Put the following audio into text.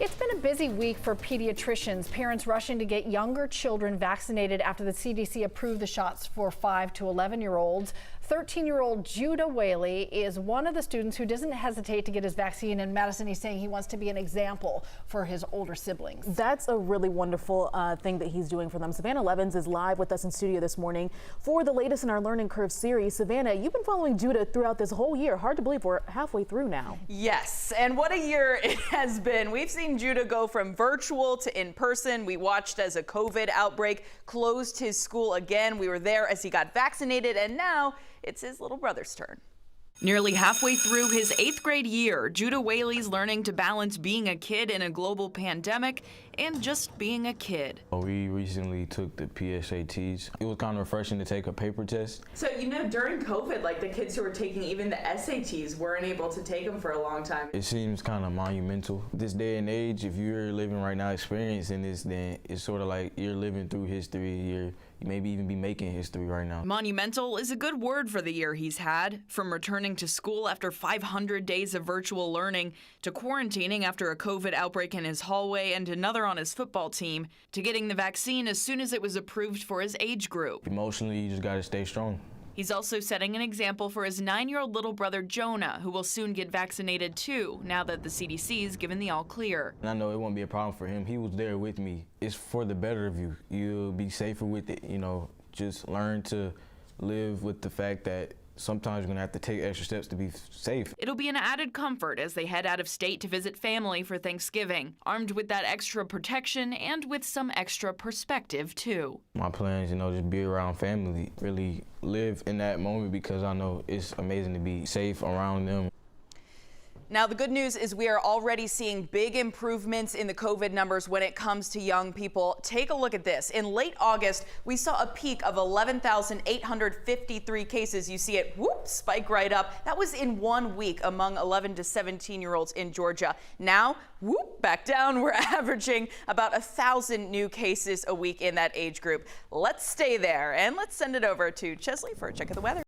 It's been a busy week for pediatricians. Parents rushing to get younger children vaccinated after the CDC approved the shots for 5 to 11-year-olds. 13-year-old Judah Whaley is one of the students who doesn't hesitate to get his vaccine. And Madison, he's saying he wants to be an example for his older siblings. That's a really wonderful thing that he's doing for them. Savannah Levins is live with us in studio this morning for the latest in our Learning Curve series. Savannah, you've been following Judah throughout this whole year. Hard to believe we're halfway through now. Yes, and what a year it has been. We've seen Judah go from virtual to in person. We watched as a COVID outbreak closed his school again. We were there as he got vaccinated, and now it's his little brother's turn. Nearly halfway through his 8th grade year, Judah Whaley's learning to balance being a kid in a global pandemic and just being a kid. We recently took the PSATs. It was kind of refreshing to take a paper test. So, during COVID, like the kids who were taking even the SATs weren't able to take them for a long time. It seems kind of monumental. This day and age, if you're living right now experiencing this, then it's sort of like you're living through history. You maybe even be making history right now. Monumental is a good word for the year he's had. From returning to school after 500 days of virtual learning, to quarantining after a COVID outbreak in his hallway and another on his football team, to getting the vaccine as soon as it was approved for his age group. Emotionally, you just gotta stay strong. He's also setting an example for his 9-year-old little brother Jonah, who will soon get vaccinated too, now that the CDC's given the all clear. And I know it won't be a problem for him. He was there with me. It's for the better of you. You'll be safer with it, just learn to live with the fact that sometimes you're gonna have to take extra steps to be safe. It'll be an added comfort as they head out of state to visit family for Thanksgiving, armed with that extra protection and with some extra perspective too. My plans, just be around family, really live in that moment because I know it's amazing to be safe around them. Now, the good news is we are already seeing big improvements in the COVID numbers when it comes to young people. Take a look at this. In late August, we saw a peak of 11,853 cases. You see it, spike right up. That was in 1 week among 11 to 17-year-olds in Georgia. Now, back down. We're averaging about 1,000 new cases a week in that age group. Let's stay there, and let's send it over to Chesley for a check of the weather.